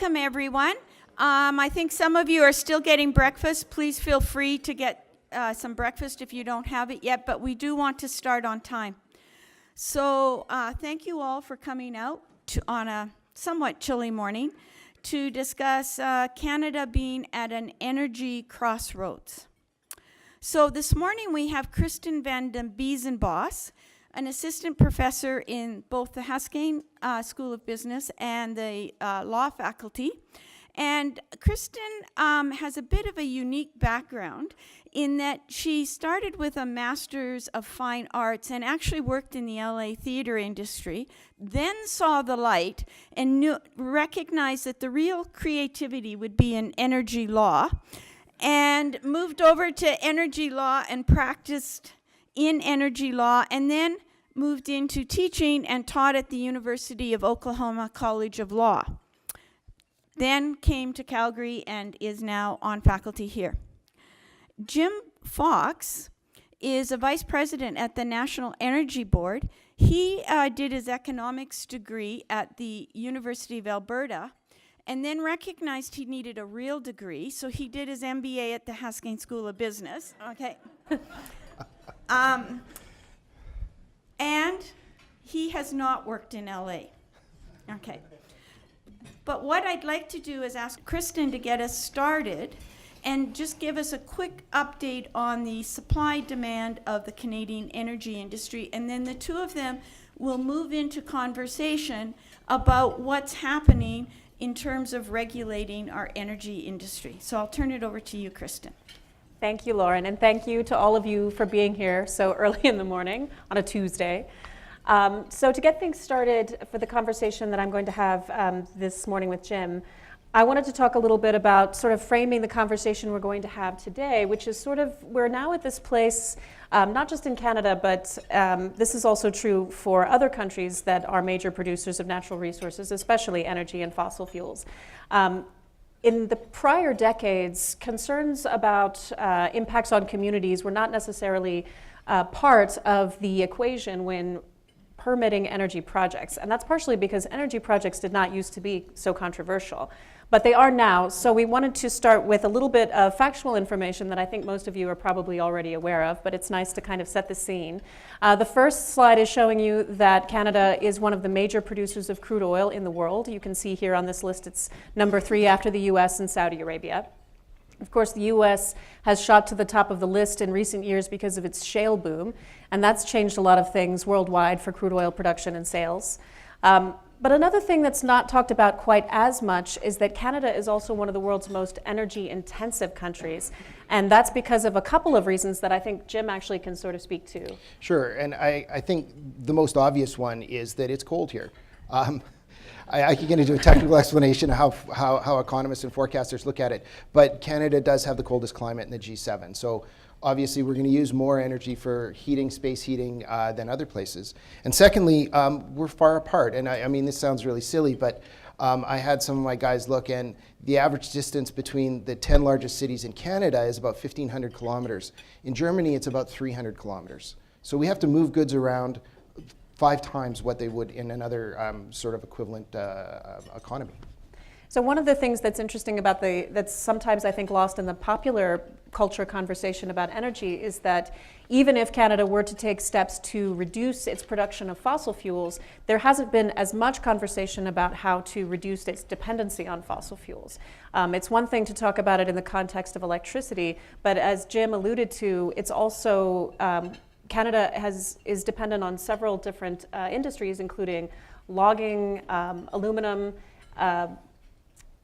Welcome, everyone. I think some of you are still getting breakfast. Please feel free to get some breakfast if you don't have it yet, but we do want to start on time. So thank you all for coming out on a somewhat chilly morning to discuss Canada being at an energy crossroads. So this morning we have Kristen van den Biezenbos, an assistant professor in both the Haskayne School of Business and the law faculty. And Kristen has a bit of a unique background in that she started with a Master's of Fine Arts and actually worked in the LA theater industry, then saw the light and recognized that the real creativity would be in energy law, and moved over to energy law and practiced in energy law, and then moved into teaching and taught at the University of Oklahoma College of Law. Then came to Calgary and is now on faculty here. Jim Fox is a vice president at the National Energy Board. He did his economics degree at the University of Alberta and then recognized he needed a real degree, so he did his MBA at the Haskayne School of Business. Okay. And he has not worked in LA. Okay. But what I'd like to do is ask Kristen to get us started and just give us a quick update on the supply-demand of the Canadian energy industry, and then the two of them will move into conversation about what's happening in terms of regulating our energy industry. So I'll turn it over to you, Kristen. Thank you, Lauren, and thank you to all of you for being here so early in the morning on a Tuesday. So to get things started for the conversation that I'm going to have this morning with Jim, I wanted to talk a little bit about sort of framing the conversation we're going to have today, which is sort of, we're now at this place, not just in Canada, but this is also true for other countries that are major producers of natural resources, especially energy and fossil fuels. In the prior decades, concerns about impacts on communities were not necessarily part of the equation when permitting energy projects. And that's partially because energy projects did not used to be so controversial, but they are now. So we wanted to start with a little bit of factual information that I think most of you are probably already aware of, but it's nice to kind of set the scene. The first slide is showing you that Canada is one of the major producers of crude oil in the world. You can see here on this list it's number 3 after the US and Saudi Arabia. Of course, the US has shot to the top of the list in recent years because of its shale boom, and that's changed a lot of things worldwide for crude oil production and sales. But another thing that's not talked about quite as much is that Canada is also one of the world's most energy-intensive countries, and that's because of a couple of reasons that I think Jim actually can sort of speak to. Sure, and I think the most obvious one is that it's cold here. I can get into a technical explanation of how economists and forecasters look at it, but Canada does have the coldest climate in the G7. So obviously we're going to use more energy for heating, space heating, than other places. And secondly, we're far apart. And I mean, this sounds really silly, but I had some of my guys look, and the average distance between the 10 largest cities in Canada is about 1,500 kilometers. In Germany, it's about 300 kilometers. So we have to move goods around 5 times what they would in another sort of equivalent economy. So one of the things that's interesting about that's sometimes I think lost in the popular culture conversation about energy is that even if Canada were to take steps to reduce its production of fossil fuels, there hasn't been as much conversation about how to reduce its dependency on fossil fuels. It's one thing to talk about it in the context of electricity, but as Jim alluded to, it's also Canada is dependent on several different industries, including logging, aluminum,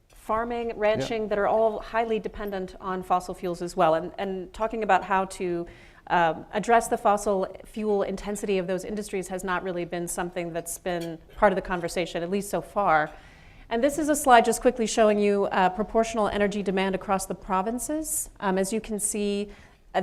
farming, ranching, that are all highly dependent on fossil fuels as well. And talking about how to address the fossil fuel intensity of those industries has not really been something that's been part of the conversation, at least so far. And this is a slide just quickly showing you proportional energy demand across the provinces. As you can see,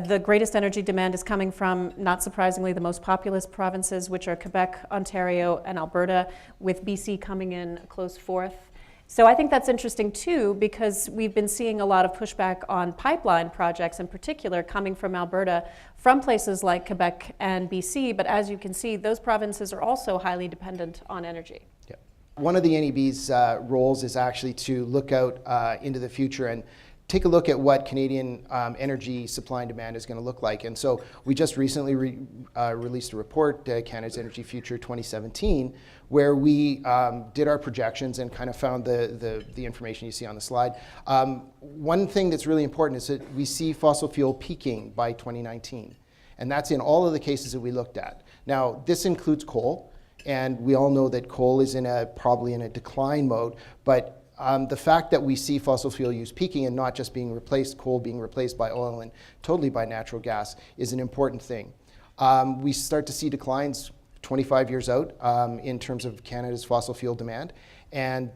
the greatest energy demand is coming from, not surprisingly, the most populous provinces, which are Quebec, Ontario, and Alberta, with BC coming in a close fourth. So I think that's interesting too, because we've been seeing a lot of pushback on pipeline projects in particular coming from Alberta, from places like Quebec and BC, but as you can see, those provinces are also highly dependent on energy. Yeah. One of the NEB's roles is actually to look out into the future and take a look at what Canadian energy supply and demand is going to look like. And so we just recently released a report, Canada's Energy Future 2017, where we did our projections and kind of found the information you see on the slide. One thing that's really important is that we see fossil fuel peaking by 2019. And that's in all of the cases that we looked at. Now, this includes coal, and we all know that coal is probably in a decline mode, but the fact that we see fossil fuel use peaking and not just being replaced, coal being replaced by oil and totally by natural gas, is an important thing. We start to see declines 25 years out in terms of Canada's fossil fuel demand, and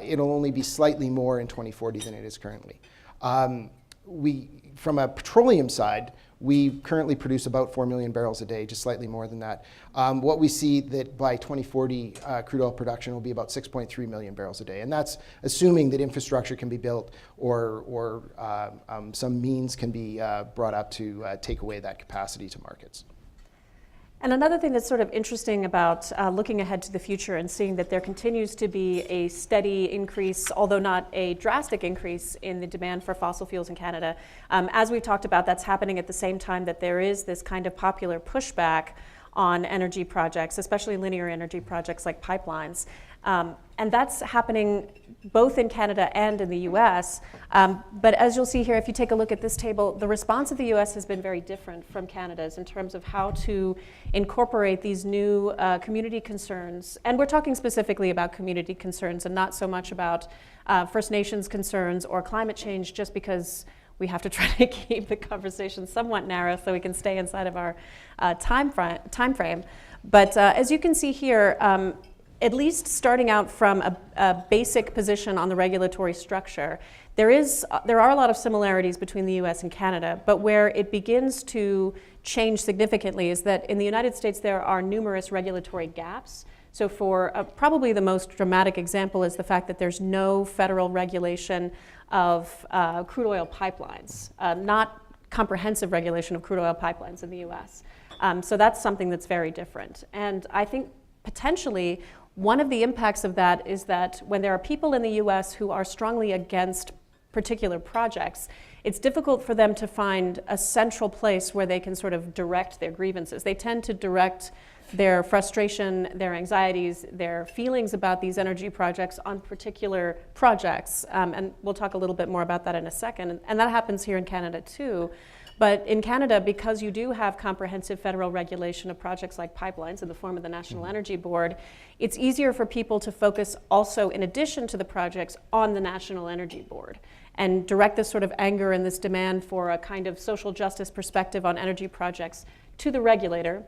it'll only be slightly more in 2040 than it is currently. From a petroleum side, we currently produce about 4 million barrels a day, just slightly more than that. What we see that by 2040, crude oil production will be about 6.3 million barrels a day. And that's assuming that infrastructure can be built or some means can be brought up to take away that capacity to markets. And another thing that's sort of interesting about looking ahead to the future and seeing that there continues to be a steady increase, although not a drastic increase, in the demand for fossil fuels in Canada. As we've talked about, that's happening at the same time that there is this kind of popular pushback on energy projects, especially linear energy projects like pipelines. And that's happening both in Canada and in the US. But as you'll see here, if you take a look at this table, the response of the US has been very different from Canada's in terms of how to incorporate these new community concerns. And we're talking specifically about community concerns and not so much about First Nations concerns or climate change, just because we have to try to keep the conversation somewhat narrow so we can stay inside of our time frame. But as you can see here, at least starting out from a basic position on the regulatory structure, there are a lot of similarities between the US and Canada, but where it begins to change significantly is that in the United States there are numerous regulatory gaps. So for probably the most dramatic example is the fact that there's no federal regulation of crude oil pipelines, not comprehensive regulation of crude oil pipelines in the US. So that's something that's very different. And I think potentially one of the impacts of that is that when there are people in the US who are strongly against particular projects, it's difficult for them to find a central place where they can sort of direct their grievances. They tend to direct their frustration, their anxieties, their feelings about these energy projects on particular projects. And we'll talk a little bit more about that in a second. And that happens here in Canada too. But in Canada, because you do have comprehensive federal regulation of projects like pipelines in the form of the National Energy Board, it's easier for people to focus also, in addition to the projects, on the National Energy Board and direct this sort of anger and this demand for a kind of social justice perspective on energy projects to the regulator,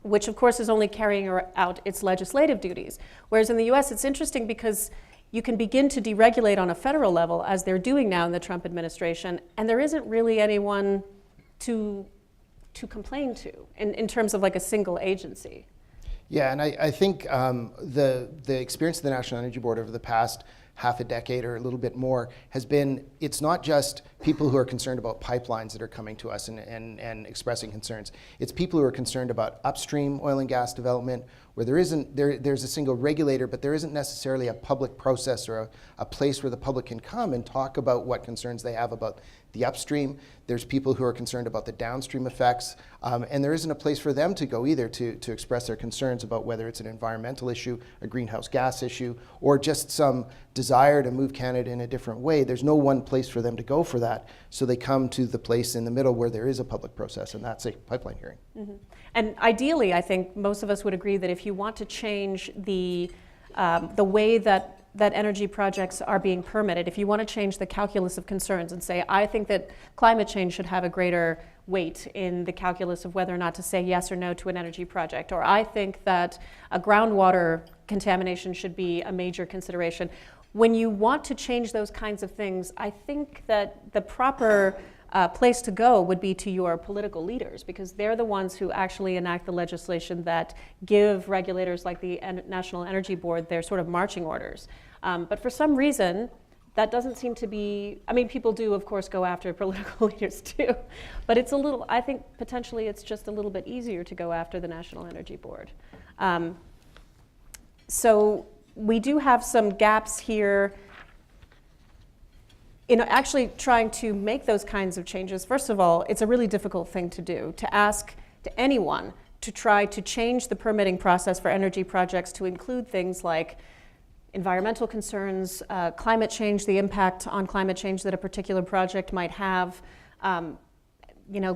which of course is only carrying out its legislative duties. Whereas in the US, it's interesting because you can begin to deregulate on a federal level, as they're doing now in the Trump administration, and there isn't really anyone to complain to in terms of like a single agency. Yeah, and I think the experience of the National Energy Board over the past half a decade or a little bit more has been, it's not just people who are concerned about pipelines that are coming to us and expressing concerns. It's people who are concerned about upstream oil and gas development, where there's a single regulator, but there isn't necessarily a public process or a place where the public can come and talk about what concerns they have about the upstream. There's people who are concerned about the downstream effects, and there isn't a place for them to go either to express their concerns about whether it's an environmental issue, a greenhouse gas issue, or just some desire to move Canada in a different way. There's no one place for them to go for that, so they come to the place in the middle where there is a public process, and that's a pipeline hearing. Mm-hmm. And ideally, I think most of us would agree that if you want to change the way that energy projects are being permitted, if you want to change the calculus of concerns and say, I think that climate change should have a greater weight in the calculus of whether or not to say yes or no to an energy project, or I think that a groundwater contamination should be a major consideration. When you want to change those kinds of things, I think that the proper place to go would be to your political leaders, because they're the ones who actually enact the legislation that give regulators like the National Energy Board their sort of marching orders. But for some reason, that doesn't seem to be, I mean, people do, of course, go after political leaders too, but it's a little, I think potentially it's just a little bit easier to go after the National Energy Board. So we do have some gaps here in actually trying to make those kinds of changes. First of all, it's a really difficult thing to do, to ask to anyone to try to change the permitting process for energy projects to include things like environmental concerns, climate change, the impact on climate change that a particular project might have,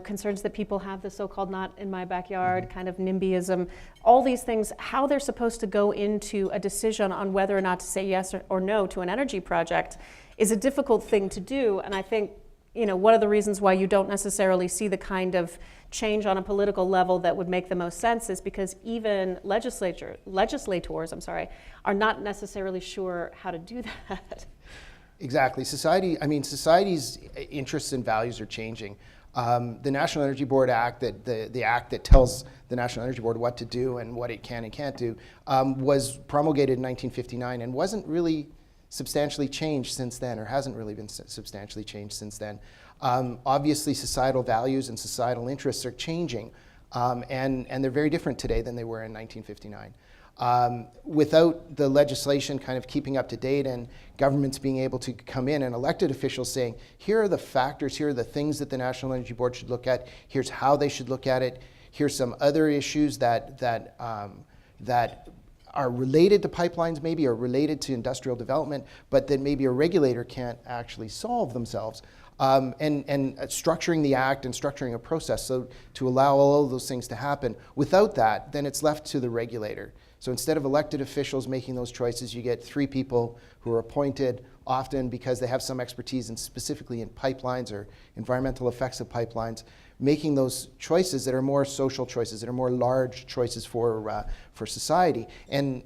concerns that people have, the so-called not in my backyard kind of NIMBYism, all these things, how they're supposed to go into a decision on whether or not to say yes or no to an energy project is a difficult thing to do. And I think, one of the reasons why you don't necessarily see the kind of change on a political level that would make the most sense is because even legislators, are not necessarily sure how to do that. Exactly. Society's interests and values are changing. The National Energy Board Act, the act that tells the National Energy Board what to do and what it can and can't do, was promulgated in 1959 and wasn't really substantially changed since then, or hasn't really been substantially changed since then. Obviously, societal values and societal interests are changing, and they're very different today than they were in 1959. Without the legislation kind of keeping up to date and governments being able to come in and elected officials saying, here are the factors, here are the things that the National Energy Board should look at, here's how they should look at it, here's some other issues that are related to pipelines maybe, or related to industrial development, but that maybe a regulator can't actually solve themselves. And structuring the act and structuring a process so to allow all of those things to happen. Without that, then it's left to the regulator. So instead of elected officials making those choices, you get 3 people who are appointed, often because they have some expertise specifically in pipelines or environmental effects of pipelines, making those choices that are more social choices, that are more large choices for society. And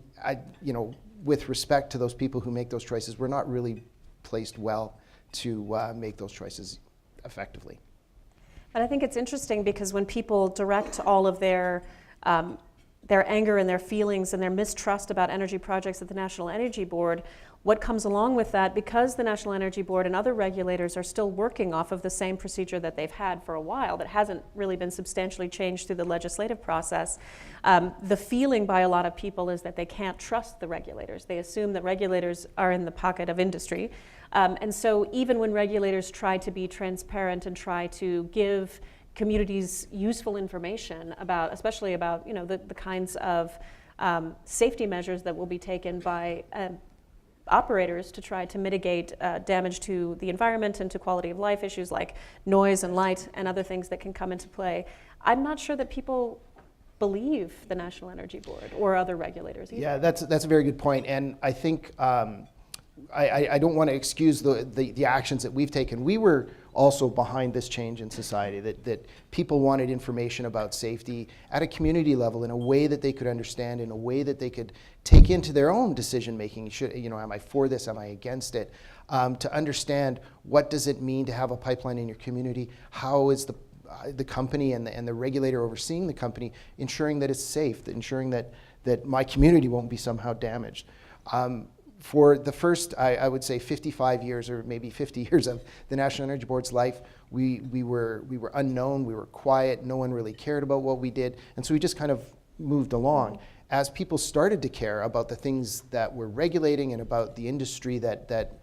with respect to those people who make those choices, we're not really placed well to make those choices effectively. And I think it's interesting because when people direct all of their anger and their feelings and their mistrust about energy projects at the National Energy Board, what comes along with that, because the National Energy Board and other regulators are still working off of the same procedure that they've had for a while, that hasn't really been substantially changed through the legislative process, the feeling by a lot of people is that they can't trust the regulators. They assume that regulators are in the pocket of industry. And so even when regulators try to be transparent and try to give communities useful information about, especially about the kinds of safety measures that will be taken by operators to try to mitigate damage to the environment and to quality of life issues like noise and light and other things that can come into play, I'm not sure that people believe the National Energy Board or other regulators either. Yeah, that's a very good point. And I think I don't want to excuse the actions that we've taken. We were also behind this change in society, that people wanted information about safety at a community level in a way that they could understand, in a way that they could take into their own decision making. Am I for this? Am I against it? To understand, what does it mean to have a pipeline in your community? How is the company and the regulator overseeing the company ensuring that it's safe, ensuring that my community won't be somehow damaged? For the first, I would say 55 years or maybe 50 years of the National Energy Board's life, we were unknown, we were quiet, no one really cared about what we did, and so we just kind of moved along. As people started to care about the things that we're regulating and about the industry that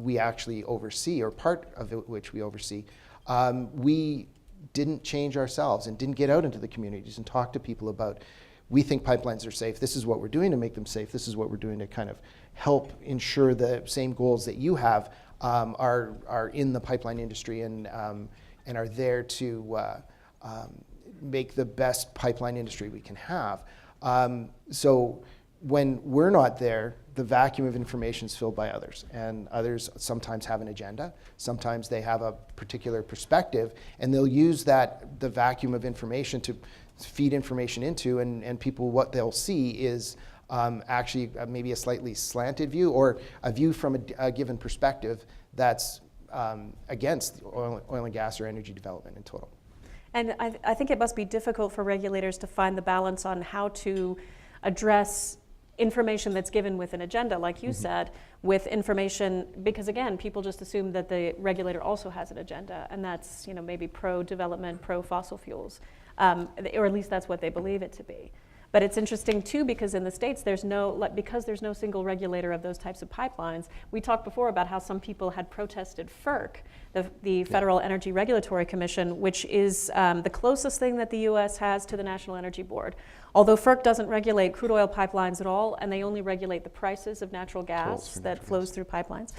we actually oversee, or part of it which we oversee, we didn't change ourselves and didn't get out into the communities and talk to people about, we think pipelines are safe, this is what we're doing to make them safe, this is what we're doing to kind of help ensure the same goals that you have are in the pipeline industry and are there to make the best pipeline industry we can have. So when we're not there, the vacuum of information is filled by others, and others sometimes have an agenda, sometimes they have a particular perspective, and they'll use the vacuum of information to feed information into, and people, what they'll see is actually maybe a slightly slanted view, or a view from a given perspective that's against oil and gas or energy development in total. And I think it must be difficult for regulators to find the balance on how to address information that's given with an agenda, like you said, with information, because again, people just assume that the regulator also has an agenda, and that's maybe pro-development, pro-fossil fuels, or at least that's what they believe it to be. But it's interesting too, because in the States, because there's no single regulator of those types of pipelines. We talked before about how some people had protested FERC, the Federal Energy Regulatory Commission, which is the closest thing that the US has to the National Energy Board. Although FERC doesn't regulate crude oil pipelines at all, and they only regulate the prices of natural gas that flows through pipelines.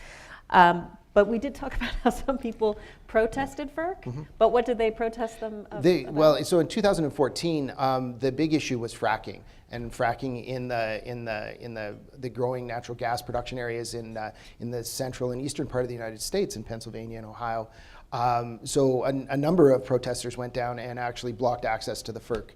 But we did talk about how some people protested FERC, but what did they protest them about? Well, so in 2014, the big issue was fracking, and fracking in the growing natural gas production areas in the central and eastern part of the United States, in Pennsylvania and Ohio. So a number of protesters went down and actually blocked access to the FERC.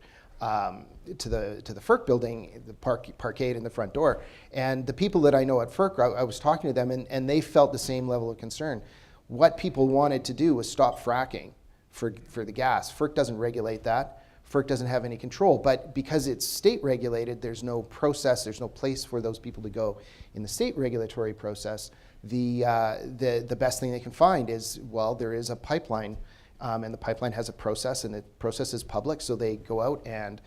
To the FERC building, the parkade in the front door. And the people that I know at FERC, I was talking to them, and they felt the same level of concern. What people wanted to do was stop fracking for the gas. FERC doesn't regulate that. FERC doesn't have any control. But because it's state regulated, there's no process, there's no place for those people to go in the state regulatory process. The best thing they can find is, well, there is a pipeline. And the pipeline has a process, and the process is public, so they go out and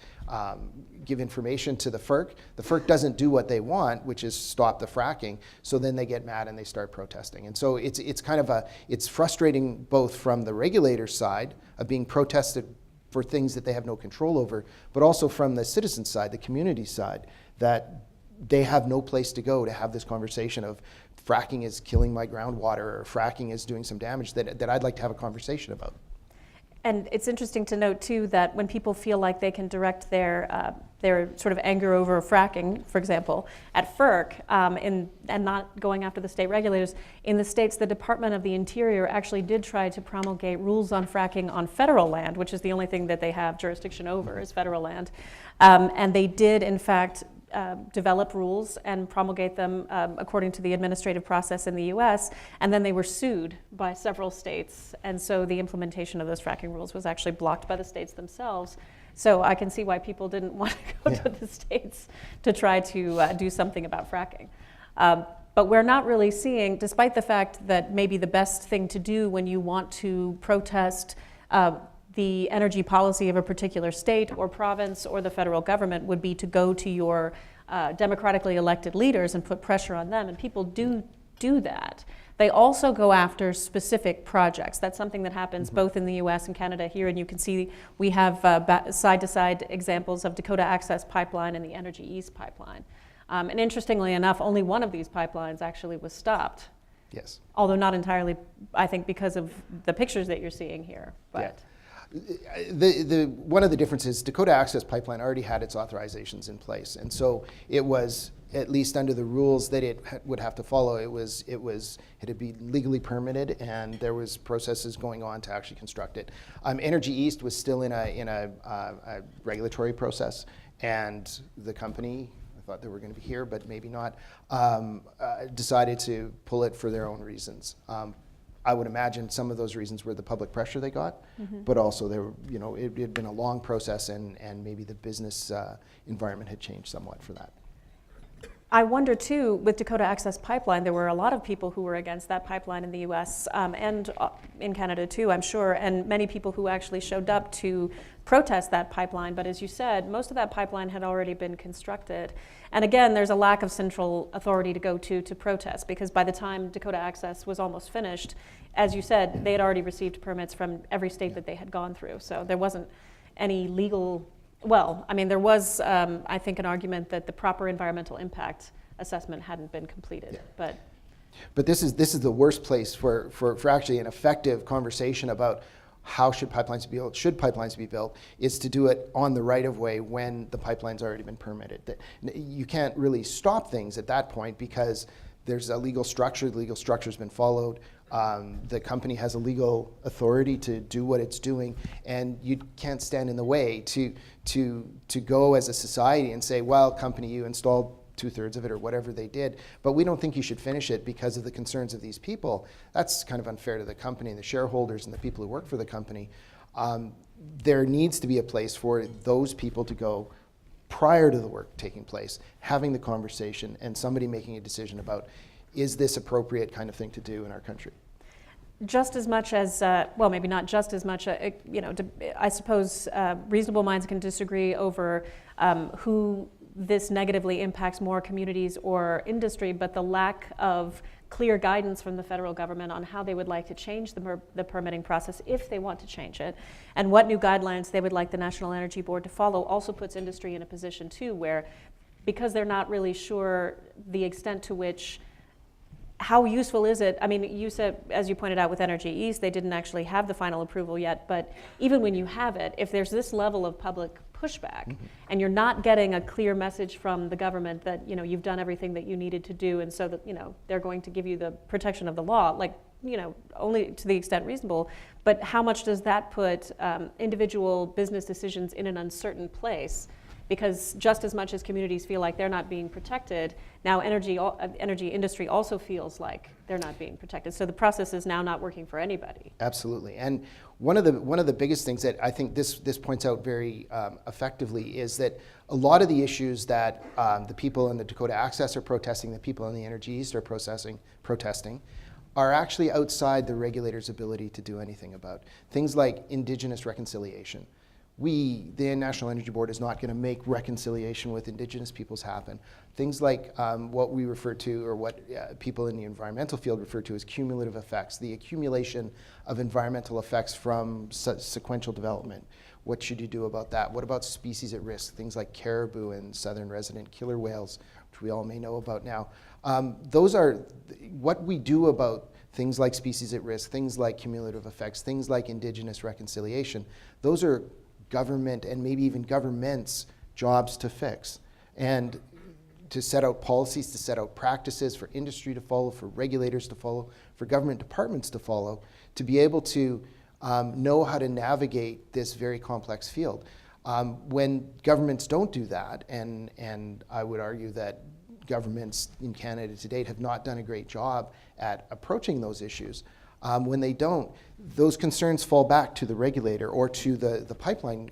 give information to the FERC. The FERC doesn't do what they want, which is stop the fracking, so then they get mad and they start protesting. And so it's kind of it's frustrating both from the regulator's side of being protested for things that they have no control over, but also from the citizen side, the community side, that they have no place to go to have this conversation of fracking is killing my groundwater, or fracking is doing some damage that I'd like to have a conversation about. And it's interesting to note too that when people feel like they can direct their sort of anger over fracking, for example, at FERC, and not going after the state regulators, in the states, the Department of the Interior actually did try to promulgate rules on fracking on federal land, which is the only thing that they have jurisdiction over is federal land. And they did, in fact, develop rules and promulgate them according to the administrative process in the US, and then they were sued by several states, and so the implementation of those fracking rules was actually blocked by the states themselves. So I can see why people didn't want to go to the states to try to do something about fracking. But we're not really seeing, despite the fact that maybe the best thing to do when you want to protest the energy policy of a particular state or province or the federal government would be to go to your democratically elected leaders and put pressure on them, and people do that. They also go after specific projects. That's something that happens both in the US and Canada here, and you can see we have side-to-side examples of Dakota Access Pipeline and the Energy East Pipeline. And interestingly enough, only one of these pipelines actually was stopped. Yes. Although not entirely, I think, because of the pictures that you're seeing here. But. Yeah. One of the differences, Dakota Access Pipeline already had its authorizations in place, and so it was, at least under the rules that it would have to follow, it had be legally permitted, and there was processes going on to actually construct it. Energy East was still in a regulatory process, and the company, I thought they were going to be here, but maybe not, decided to pull it for their own reasons. I would imagine some of those reasons were the public pressure they got, but also it had been a long process, and maybe the business environment had changed somewhat for that. I wonder too, with Dakota Access Pipeline, there were a lot of people who were against that pipeline in the US and in Canada too, I'm sure, and many people who actually showed up to protest that pipeline. But as you said, most of that pipeline had already been constructed. And again, there's a lack of central authority to go to protest, because by the time Dakota Access was almost finished, as you said, they had already received permits from every state that they had gone through. So there wasn't any legal, well, I mean, there was, I think, an argument that the proper environmental impact assessment hadn't been completed, but this is the worst place for actually an effective conversation about how should pipelines be built, should pipelines be built, is to do it on the right of way when the pipeline's already been permitted. You can't really stop things at that point because there's a legal structure, the legal structure's been followed, the company has a legal authority to do what it's doing, and you can't stand in the way to go as a society and say, well, company, you installed 2/3 of it or whatever they did, but we don't think you should finish it because of the concerns of these people. That's kind of unfair to the company and the shareholders and the people who work for the company. There needs to be a place for those people to go prior to the work taking place, having the conversation, and somebody making a decision about, is this appropriate kind of thing to do in our country? just as much as, well, maybe not just as much, I suppose reasonable minds can disagree over who this negatively impacts more, communities or industry, but the lack of clear guidance from the federal government on how they would like to change the permitting process if they want to change it, and what new guidelines they would like the National Energy Board to follow also puts industry in a position too where, because they're not really sure the extent to which, how useful is it? I mean, you said, as you pointed out with Energy East, they didn't actually have the final approval yet, but even when you have it, if there's this level of public pushback and you're not getting a clear message from the government that, you've done everything that you needed to do, and so that, they're going to give you the protection of the law, like, only to the extent reasonable, but how much does that put individual business decisions in an uncertain place? Because just as much as communities feel like they're not being protected, now energy industry also feels like they're not being protected. So the process is now not working for anybody. Absolutely. And one of the biggest things that I think this points out very effectively is that a lot of the issues that the people in the Dakota Access are protesting, the people in the Energy East are protesting, are actually outside the regulator's ability to do anything about. Things like Indigenous reconciliation. The National Energy Board, is not going to make reconciliation with Indigenous peoples happen. Things like what we refer to, or what people in the environmental field refer to as cumulative effects, the accumulation of environmental effects from sequential development. What should you do about that? What about species at risk? Things like caribou and southern resident killer whales, which we all may know about now. Those are what we do about things like species at risk, things like cumulative effects, things like Indigenous reconciliation. Those are government and maybe even governments' jobs to fix, and to set out policies, to set out practices for industry to follow, for regulators to follow, for government departments to follow, to be able to know how to navigate this very complex field. When governments don't do that, and I would argue that governments in Canada to date have not done a great job at approaching those issues, when they don't, those concerns fall back to the regulator or to the pipeline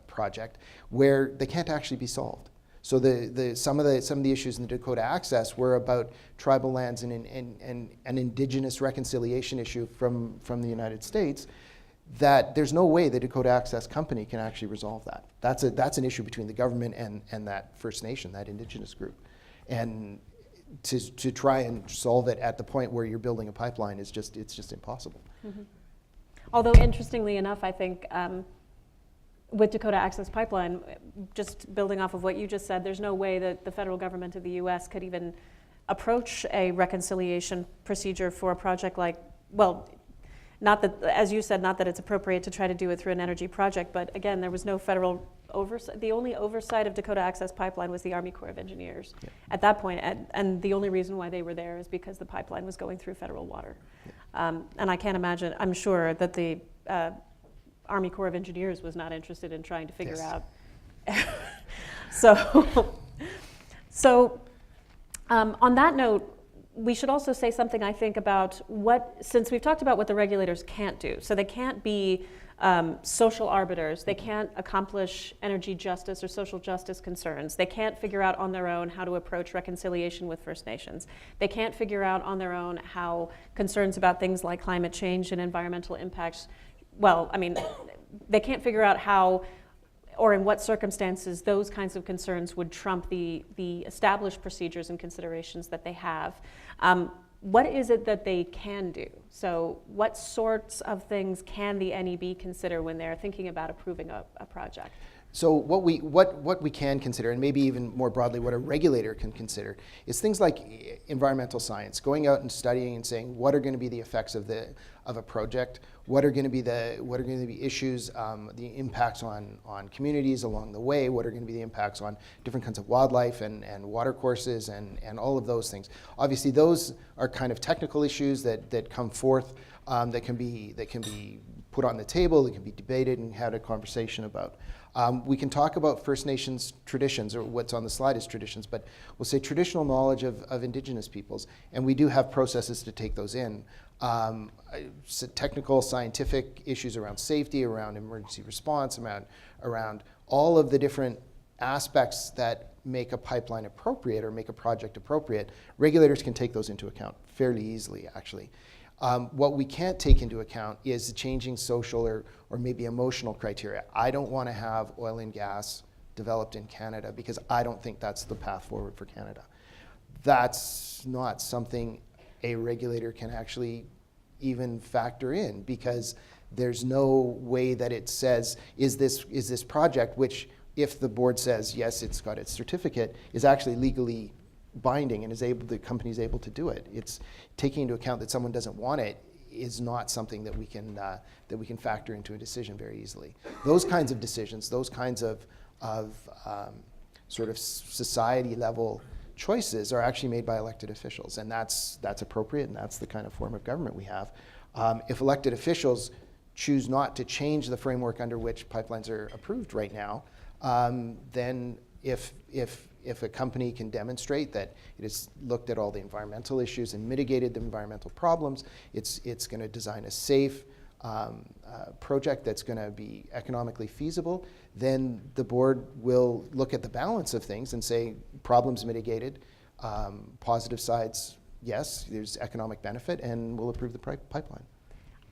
project, where they can't actually be solved. So some of the issues in the Dakota Access were about tribal lands and an Indigenous reconciliation issue from the United States, that there's no way the Dakota Access Company can actually resolve that. That's an issue between the government and that First Nation, that Indigenous group. And to try and solve it at the point where you're building a pipeline it's just impossible. Mm-hmm. Although interestingly enough, I think with Dakota Access Pipeline, just building off of what you just said, there's no way that the federal government of the U.S. could even approach a reconciliation procedure for a project like, well, not that, as you said, not that it's appropriate to try to do it through an energy project, but again, there was no federal oversight. The only oversight of Dakota Access Pipeline was the Army Corps of Engineers at that point, and the only reason why they were there is because the pipeline was going through federal water. And I can't imagine, I'm sure that the Army Corps of Engineers was not interested in trying to figure out. So on that note, we should also say something, I think, about since we've talked about what the regulators can't do. So they can't be social arbiters. They can't accomplish energy justice or social justice concerns. They can't figure out on their own how to approach reconciliation with First Nations. They can't figure out on their own how concerns about things like climate change and environmental impacts, well, I mean, they can't figure out how or in what circumstances those kinds of concerns would trump the established procedures and considerations that they have. What is it that they can do? So what sorts of things can the NEB consider when they're thinking about approving a project? So what we can consider, and maybe even more broadly what a regulator can consider, is things like environmental science, going out and studying and saying what are going to be the effects of a project, what are going to be the issues, the impacts on communities along the way, what are going to be the impacts on different kinds of wildlife and water courses and all of those things. Obviously those are kind of technical issues that come forth, that can be put on the table, that can be debated and had a conversation about. We can talk about First Nations traditions, or what's on the slide is traditions, but we'll say traditional knowledge of Indigenous peoples, and we do have processes to take those in. Technical, scientific issues around safety, around emergency response, around all of the different aspects that make a pipeline appropriate or make a project appropriate. Regulators can take those into account fairly easily, actually. What we can't take into account is the changing social or maybe emotional criteria. I don't want to have oil and gas developed in Canada because I don't think that's the path forward for Canada. That's not something a regulator can actually even factor in, because there's no way that it says, is this project, which if the board says yes, it's got its certificate, is actually legally binding and the company's able to do it. It's taking into account that someone doesn't want it is not something that we can factor into a decision very easily. Those kinds of decisions, those kinds of sort of society level choices are actually made by elected officials, and that's appropriate, and that's the kind of form of government we have. If elected officials choose not to change the framework under which pipelines are approved right now, then if a company can demonstrate that it has looked at all the environmental issues and mitigated the environmental problems, it's going to design a safe project that's going to be economically feasible, then the board will look at the balance of things and say, problems mitigated, positive sides, yes, there's economic benefit, and we'll approve the pipeline.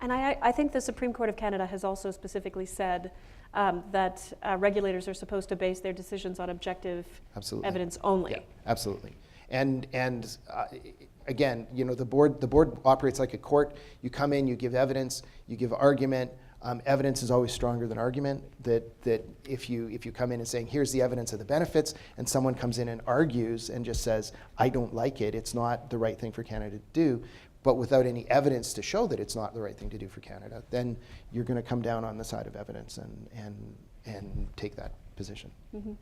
And I think the Supreme Court of Canada has also specifically said that regulators are supposed to base their decisions on objective Absolutely. evidence only. Yeah, absolutely. And again, the board operates like a court. You come in, you give evidence, you give argument. Evidence is always stronger than argument. That if you come in and saying, here's the evidence of the benefits, and someone comes in and argues and just says, I don't like it, it's not the right thing for Canada to do, but without any evidence to show that it's not the right thing to do for Canada, then you're going to come down on the side of evidence and take that position. Mm-hmm.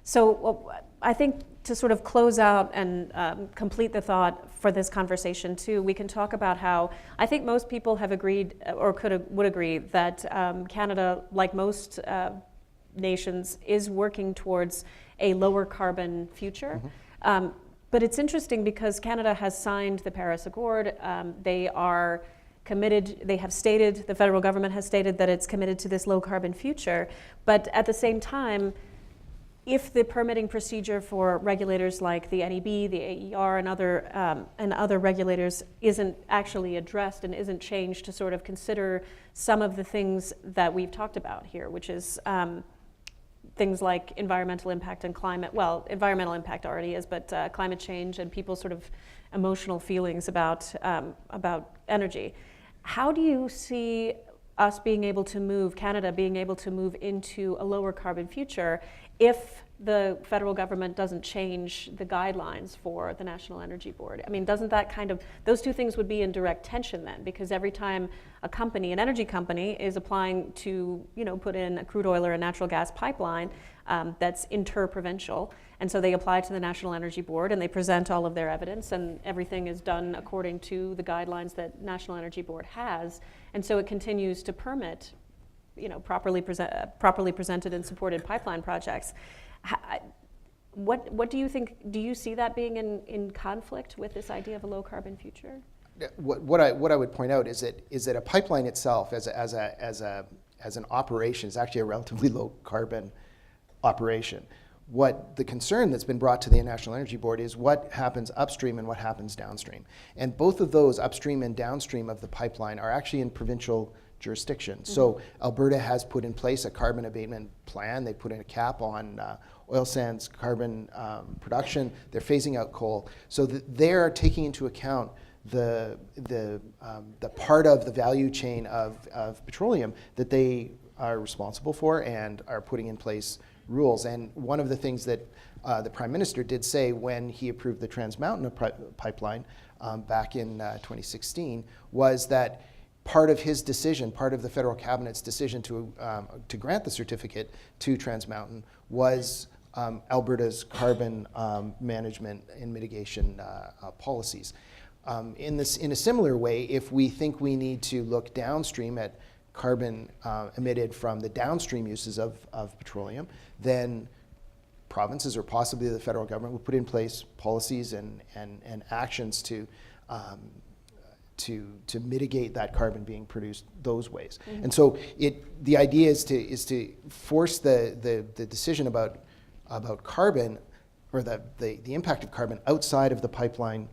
So I think to sort of close out and complete the thought for this conversation too, we can talk about how I think most people have agreed or would agree that Canada, like most nations, is working towards a lower carbon future. Mm-hmm. But it's interesting because Canada has signed the Paris Accord. They are committed, the federal government has stated that it's committed to this low carbon future. But at the same time, if the permitting procedure for regulators like the NEB, the AER, and other regulators isn't actually addressed and isn't changed to sort of consider some of the things that we've talked about here, which is things like environmental impact and climate. Well, environmental impact already is, but climate change and people's sort of emotional feelings about energy. How do you see us being able to move, Canada being able to move into a lower carbon future if the federal government doesn't change the guidelines for the National Energy Board? I mean, doesn't that those two things would be in direct tension then? Because every time an energy company is applying to, put in a crude oil or a natural gas pipeline that's interprovincial, and so they apply to the National Energy Board and they present all of their evidence, and everything is done according to the guidelines that National Energy Board has, and so it continues to permit properly presented and supported pipeline projects. What do you think? Do you see that being in conflict with this idea of a low carbon future? What I would point out is that a pipeline itself, as an operation, is actually a relatively low carbon operation. What the concern that's been brought to the National Energy Board is what happens upstream and what happens downstream, and both of those, upstream and downstream of the pipeline, are actually in provincial jurisdiction. Mm-hmm. So Alberta has put in place a carbon abatement plan. They put in a cap on oil sands carbon production. They're phasing out coal. So they're taking into account the part of the value chain of petroleum that they are responsible for and are putting in place rules. And one of the things that the Prime Minister did say when he approved the Trans Mountain pipeline back in 2016 was that part of his decision, part of the federal cabinet's decision to grant the certificate to Trans Mountain was Alberta's carbon management and mitigation policies. In a similar way, if we think we need to look downstream at carbon emitted from the downstream uses of petroleum, then provinces or possibly the federal government will put in place policies and actions to mitigate that carbon being produced those ways. Mm-hmm. And so the idea is to force the decision about carbon or the impact of carbon outside of the pipeline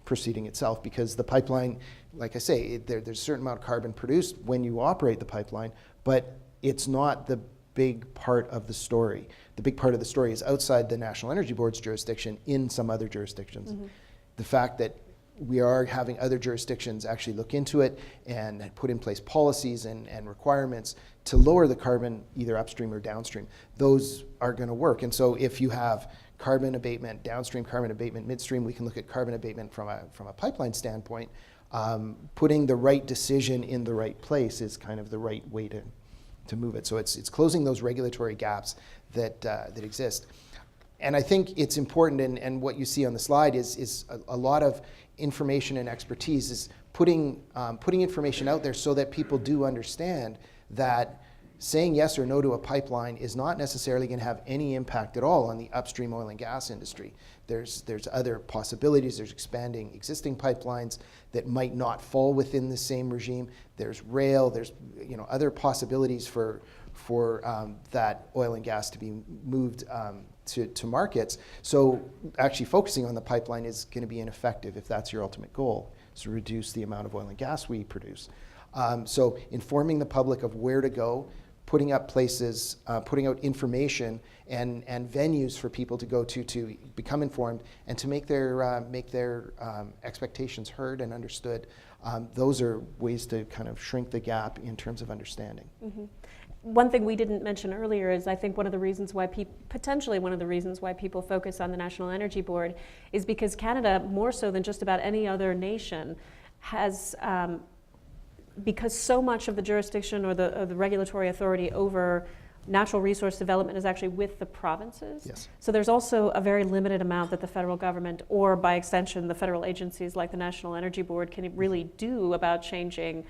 proceeding itself, because the pipeline, like I say, there's a certain amount of carbon produced when you operate the pipeline, but it's not the big part of the story. The big part of the story is outside the National Energy Board's jurisdiction in some other jurisdictions. The fact that we are having other jurisdictions actually look into it and put in place policies and requirements to lower the carbon either upstream or downstream. Those are going to work. And so if you have carbon abatement downstream, carbon abatement midstream, we can look at carbon abatement from a pipeline standpoint. Putting the right decision in the right place is kind of the right way to move it. So it's closing those regulatory gaps that exist. And I think it's important, and what you see on the slide is a lot of information and expertise, is putting information out there so that people do understand that saying yes or no to a pipeline is not necessarily going to have any impact at all on the upstream oil and gas industry. There's other possibilities. There's expanding existing pipelines that might not fall within the same regime. There's rail. There's other possibilities for that oil and gas to be moved to markets. So actually focusing on the pipeline is going to be ineffective if that's your ultimate goal, is to reduce the amount of oil and gas we produce. So informing the public of where to go, putting up places, putting out information and venues for people to go to become informed and to make their expectations heard and understood. Those are ways to kind of shrink the gap in terms of understanding. One thing we didn't mention earlier is I think one of the reasons why potentially one of the reasons why people focus on the National Energy Board is because Canada, more so than just about any other nation, has because so much of the jurisdiction or the regulatory authority over natural resource development is actually with the provinces. Yes. So there's also a very limited amount that the federal government, or by extension the federal agencies like the National Energy Board, can really do about changing.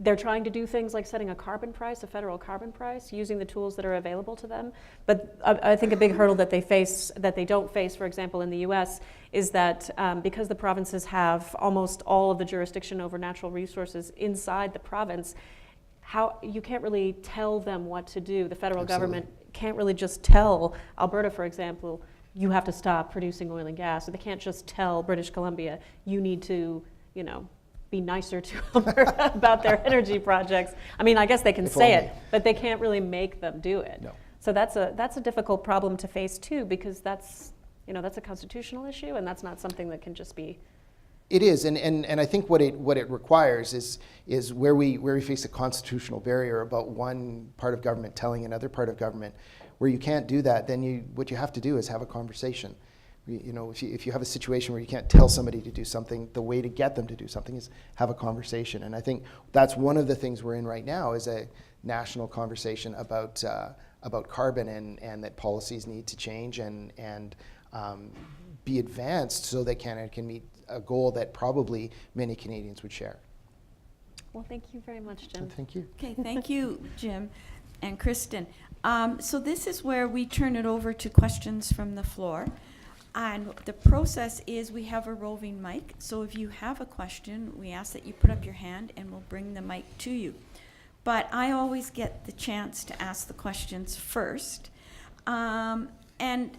They're trying to do things like setting a carbon price, a federal carbon price, using the tools that are available to them. But I think a big hurdle that they don't face, for example, in the US, is that because the provinces have almost all of the jurisdiction over natural resources inside the province, you can't really tell them what to do. The federal government can't really just tell Alberta, for example, you have to stop producing oil and gas. Or they can't just tell British Columbia, you need to, be nicer to Alberta about their energy projects. I mean, I guess they can say it, but they can't really make them do it. No. So that's a difficult problem to face too, because that's a constitutional issue, and that's not something that can just be. It is, and I think what it requires is where we face a constitutional barrier about one part of government telling another part of government, where you can't do that. Then what you have to do is have a conversation. If you have a situation where you can't tell somebody to do something, the way to get them to do something is have a conversation. And I think that's one of the things we're in right now, is a national conversation about carbon, and that policies need to change and be advanced so that Canada can meet a goal that probably many Canadians would share. Well, thank you very much, Jim. Thank you. Okay, thank you, Jim and Kristen. So this is where we turn it over to questions from the floor. And the process is we have a roving mic. So if you have a question, we ask that you put up your hand and we'll bring the mic to you. But I always get the chance to ask the questions first. And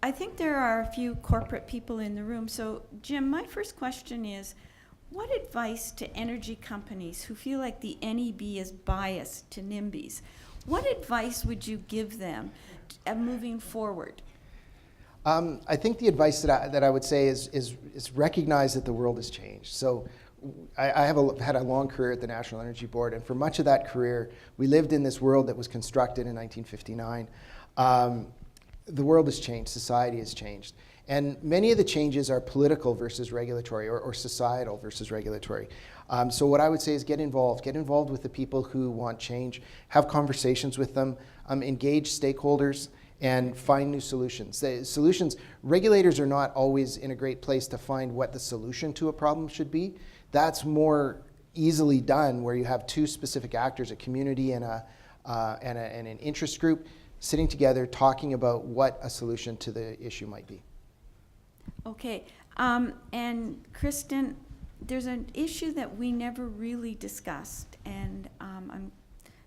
I think there are a few corporate people in the room. So Jim, my first question is, what advice to energy companies who feel like the NEB is biased to NIMBYs? What advice would you give them moving forward? I think the advice that I would say is recognize that the world has changed. So I have had a long career at the National Energy Board, and for much of that career, we lived in this world that was constructed in 1959. The world has changed, society has changed. And many of the changes are political versus regulatory, or societal versus regulatory. So what I would say is get involved with the people who want change, have conversations with them, engage stakeholders, and find new solutions. Regulators are not always in a great place to find what the solution to a problem should be. That's more easily done where you have two specific actors, a community and an interest group, sitting together talking about what a solution to the issue might be. Okay, and Kristen, there's an issue that we never really discussed, and I'm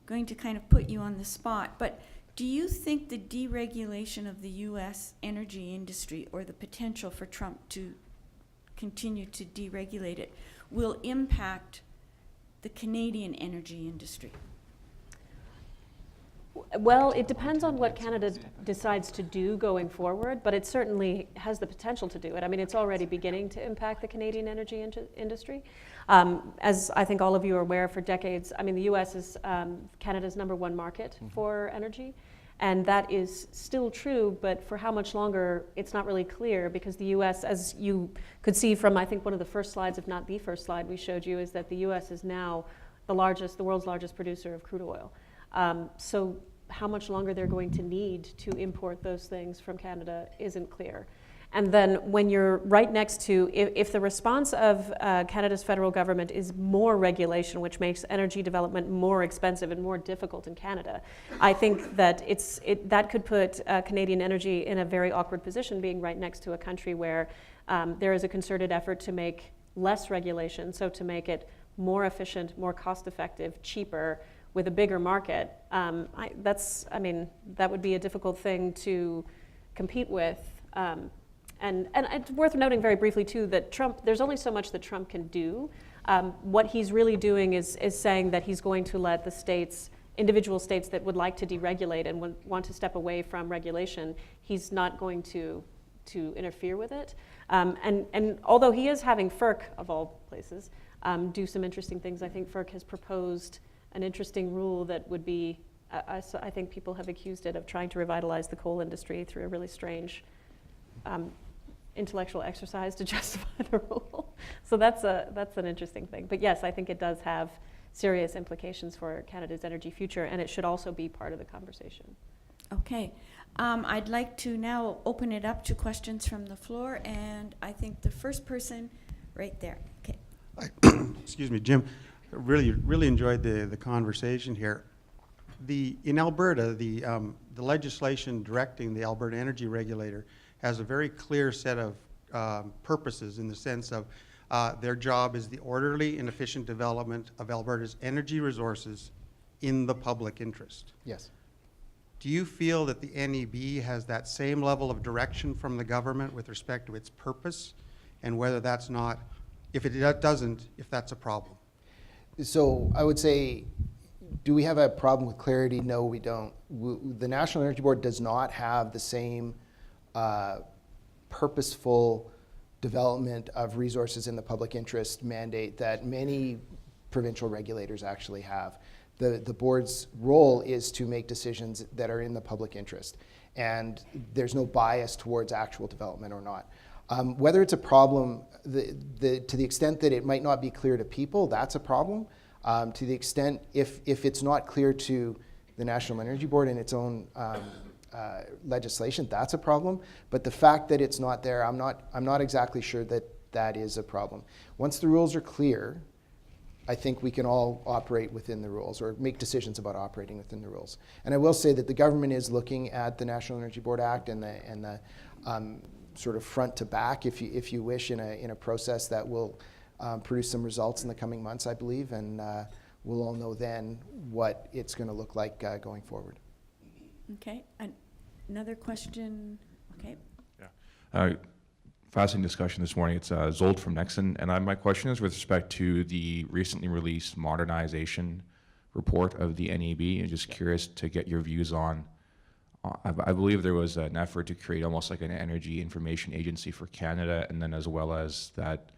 going to kind of put you on the spot, but Do you think the deregulation of the U.S. energy industry, or the potential for Trump to continue to deregulate it, will impact the Canadian energy industry? Well, it depends on what Canada decides to do going forward, but it certainly has the potential to do it. I mean, it's already beginning to impact the Canadian energy industry. As I think all of you are aware, for decades, I mean, the U.S. is Canada's #1 market for energy, and that is still true, but for how much longer, it's not really clear, because the U.S., as you could see from, I think, one of the first slides, if not the first slide we showed you, is that the U.S. is now the world's largest producer of crude oil. So how much longer they're going to need to import those things from Canada isn't clear. And then when you're right next to, if the response of Canada's federal government is more regulation, which makes energy development more expensive and more difficult in Canada, I think that that could put Canadian energy in a very awkward position, being right next to a country where there is a concerted effort to make less regulation, so to make it more efficient, more cost-effective, cheaper, with a bigger market. That would be a difficult thing to compete with. And it's worth noting very briefly too that there's only so much that Trump can do. What he's really doing is saying that he's going to let the individual states that would like to deregulate and want to step away from regulation, he's not going to interfere with it. And although he is having FERC, of all places, do some interesting things, I think FERC has proposed an interesting rule that would be, I think people have accused it of trying to revitalize the coal industry through a really strange intellectual exercise to justify the rule. So that's an interesting thing. But yes, I think it does have serious implications for Canada's energy future, and it should also be part of the conversation. Okay. I'd like to now open it up to questions from the floor, and I think the first person right there. Okay. Excuse me, Jim. Really enjoyed the conversation here. In Alberta, the legislation directing the Alberta Energy Regulator has a very clear set of purposes, in the sense of their job is the orderly and efficient development of Alberta's energy resources in the public interest. Yes. Do you feel that the NEB has that same level of direction from the government with respect to its purpose, and whether that's not, if it doesn't, if that's a problem? So I would say, do we have a problem with clarity? No, we don't. The National Energy Board does not have the same purposeful development of resources in the public interest mandate that many provincial regulators actually have. The board's role is to make decisions that are in the public interest, and there's no bias towards actual development or not. Whether it's a problem, to the extent that it might not be clear to people, that's a problem. To the extent, if it's not clear to the National Energy Board in its own legislation, that's a problem. But the fact that it's not there, I'm not exactly sure that is a problem. Once the rules are clear, I think we can all operate within the rules, or make decisions about operating within the rules. And I will say that the government is looking at the National Energy Board Act and the sort of front to back, if you wish, in a process that will produce some results in the coming months, I believe, and we'll all know then what it's going to look like going forward. Okay. Another question. Okay. Yeah. Fascinating discussion this morning. It's Zold from Nexon, and my question is with respect to the recently released modernization report of the NEB. I'm just curious to get your views on. I believe there was an effort to create almost like an energy information agency for Canada, and then as well as that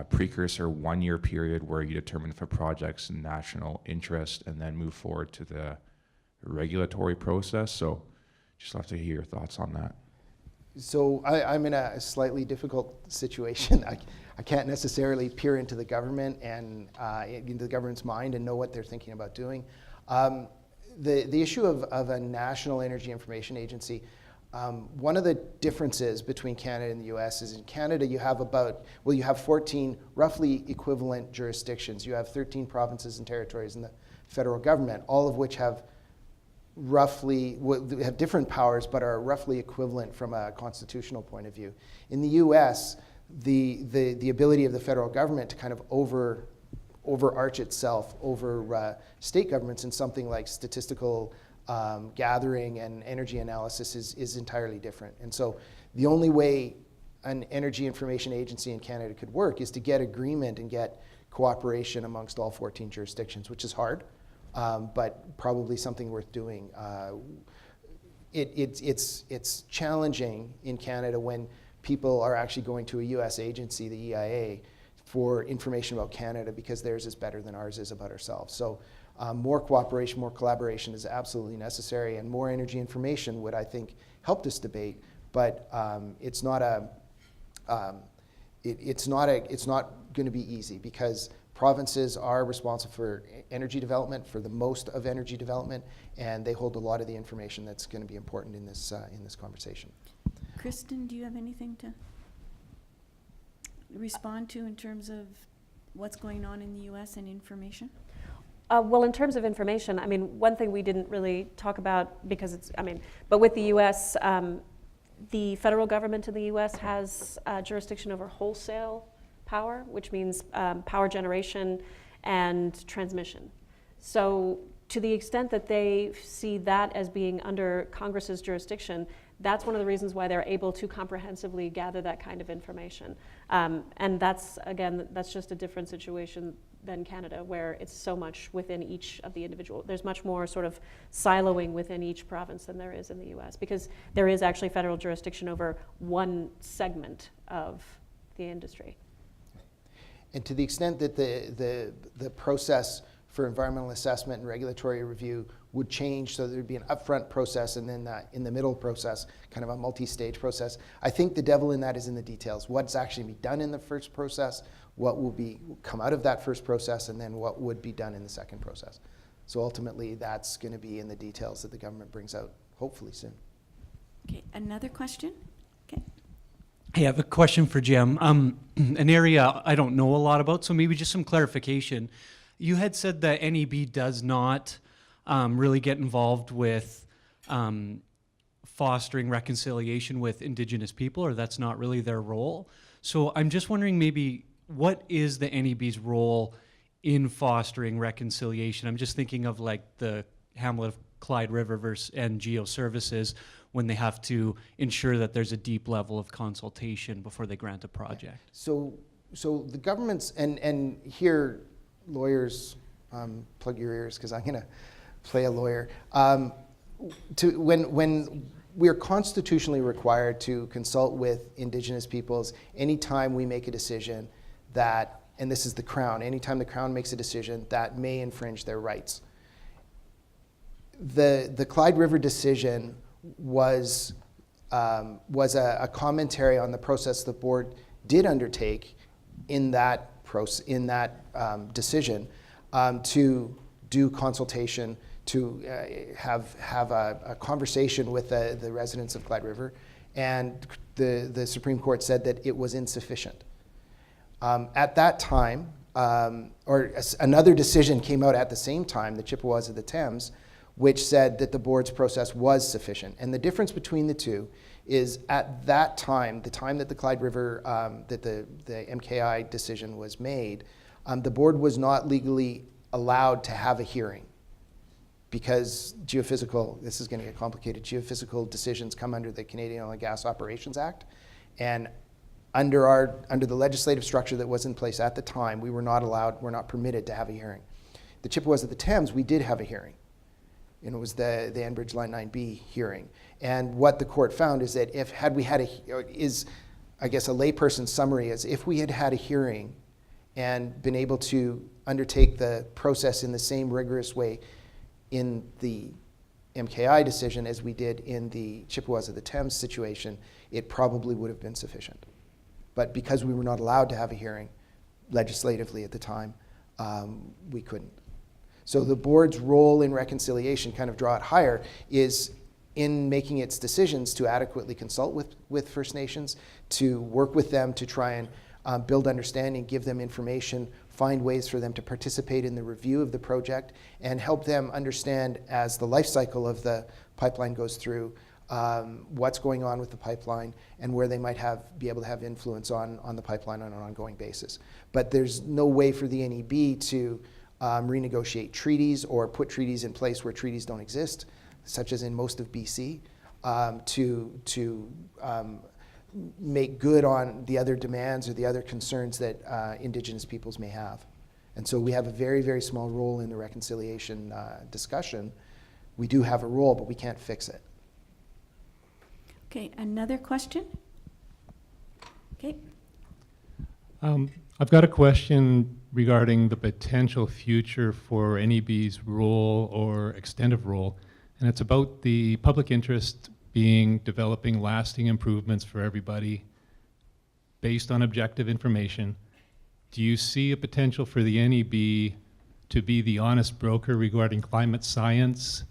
precursor 1-year period where you determine if a project's in national interest and then move forward to the regulatory process. So just love to hear your thoughts on that. So I'm in a slightly difficult situation. I can't necessarily peer into the government and into the government's mind and know what they're thinking about doing. The issue of a national energy information agency, one of the differences between Canada and the US is in Canada you have you have 14 roughly equivalent jurisdictions. You have 13 provinces and territories in the federal government, all of which have have different powers but are roughly equivalent from a constitutional point of view. In the US, the ability of the federal government to kind of overarch itself over state governments in something like statistical gathering and energy analysis is entirely different. And so the only way an energy information agency in Canada could work is to get agreement and get cooperation amongst all 14 jurisdictions, which is hard, but probably something worth doing. It's challenging in Canada when people are actually going to a US agency, the EIA, for information about Canada because theirs is better than ours is about ourselves. So more cooperation, more collaboration is absolutely necessary, and more energy information would, I think, help this debate. But it's not going to be easy because provinces are responsible for energy development, for the most of energy development, and they hold a lot of the information that's going to be important in this conversation. Kristen, do you have anything to respond to in terms of what's going on in the US and information? Well, in terms of information, I mean, one thing we didn't really talk about because it's, I mean, but with the US, the federal government in the US has jurisdiction over wholesale power, which means power generation and transmission. So to the extent that they see that as being under Congress's jurisdiction, that's one of the reasons why they're able to comprehensively gather that kind of information. And that's, again, that's just a different situation than Canada, where it's so much within each of the individual. There's much more sort of siloing within each province than there is in the US, because there is actually federal jurisdiction over one segment of the industry. And to the extent that the process for environmental assessment and regulatory review would change, so there'd be an upfront process and then in the middle process, kind of a multi-stage process. I think the devil in that is in the details. What's actually be done in the first process, what will come out of that first process, and then what would be done in the second process. So ultimately, that's going to be in the details that the government brings out, hopefully soon. Okay, another question? Okay. Hey, I have a question for Jim. An area I don't know a lot about, so maybe just some clarification. You had said that NEB does not really get involved with fostering reconciliation with Indigenous people, or that's not really their role. So I'm just wondering maybe what is the NEB's role in fostering reconciliation? I'm just thinking of like the Hamlet of Clyde River and Geo Services when they have to ensure that there's a deep level of consultation before they grant a project. So the government's, and here, lawyers, plug your ears because I'm going to play a lawyer. When we are constitutionally required to consult with Indigenous peoples anytime we make a decision that, and this is the Crown, anytime the Crown makes a decision that may infringe their rights. The Clyde River decision was a commentary on the process the board did undertake in that decision to do consultation, to have a conversation with the residents of Clyde River, and the Supreme Court said that it was insufficient. At that time, another decision came out at the same time, the Chippewas of the Thames, which said that the board's process was sufficient. And the difference between the two is at that time, the time that the Clyde River, that the MKI decision was made, the board was not legally allowed to have a hearing because geophysical, this is going to get complicated, geophysical decisions come under the Canadian Oil and Gas Operations Act. And under the legislative structure that was in place at the time, we're not permitted to have a hearing. The Chippewas of the Thames, we did have a hearing. And it was the Enbridge Line 9B hearing. And what the court found is that had we had a layperson's summary is if we had had a hearing and been able to undertake the process in the same rigorous way in the MKI decision as we did in the Chippewas of the Thames situation, it probably would have been sufficient. But because we were not allowed to have a hearing legislatively at the time, we couldn't. So the board's role in reconciliation, kind of draw it higher, is in making its decisions to adequately consult with First Nations, to work with them to try and build understanding, give them information, find ways for them to participate in the review of the project, and help them understand as the life cycle of the pipeline goes through what's going on with the pipeline and where they might be able to have influence on the pipeline on an ongoing basis. But there's no way for the NEB to renegotiate treaties or put treaties in place where treaties don't exist. such as in most of BC, to make good on the other demands or the other concerns that Indigenous peoples may have. And so we have a very, very small role in the reconciliation discussion. We do have a role, but we can't fix it. Okay, another question? Okay, I've got a question regarding the potential future for NEB's role or extent of role, and it's about the public interest being developing lasting improvements for everybody based on objective information. Do you see a potential for the NEB to be the honest broker regarding climate science,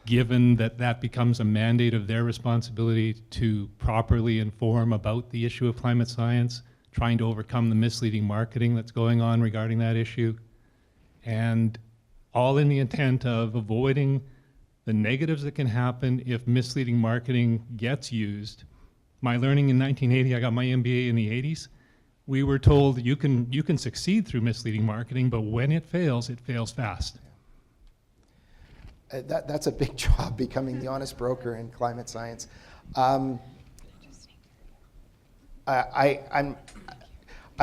given that that becomes a mandate of their responsibility to properly inform about the issue of climate science, trying to overcome the misleading marketing that's going on regarding that issue, and all in the intent of avoiding the negatives that can happen if misleading marketing gets used? My learning in 1980, I got my MBA in the 80s, we were told you can succeed through misleading marketing, but when it fails fast. That's a big job, becoming the honest broker in climate science. I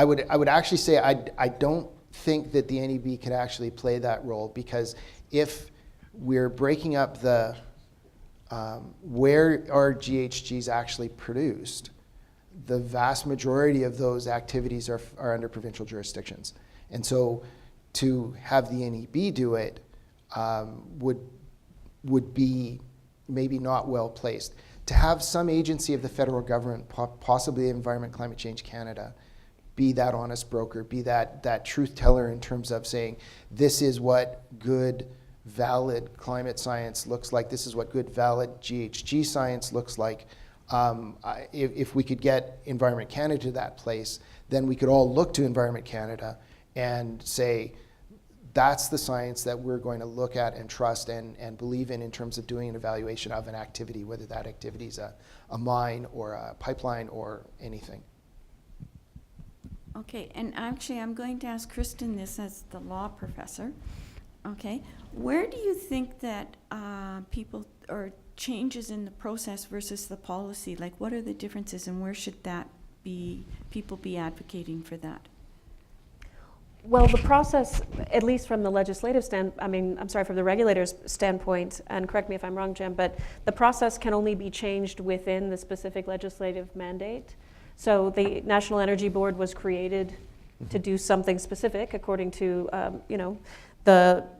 would actually say I don't think that the NEB can actually play that role, because if we're breaking up the where are GHGs actually produced, the vast majority of those activities are under provincial jurisdictions. And so to have the NEB do it would be maybe not well placed. To have some agency of the federal government, possibly Environment Climate Change Canada, be that honest broker, be that truth teller in terms of saying, this is what good, valid climate science looks like, this is what good, valid GHG science looks like. If we could get Environment Canada to that place, then we could all look to Environment Canada and say, that's the science that we're going to look at and trust and believe in terms of doing an evaluation of an activity, whether that activity is a mine or a pipeline or anything. okay, and actually I'm going to ask Kristen this as the law professor. Okay, where do you think that people or changes in the process versus the policy, like what are the differences and where should that be, people be advocating for that? Well, the process, at least from the legislative from the regulator's standpoint, and correct me if I'm wrong, Jim, but the process can only be changed within the specific legislative mandate. So the National Energy Board was created to do something specific according to,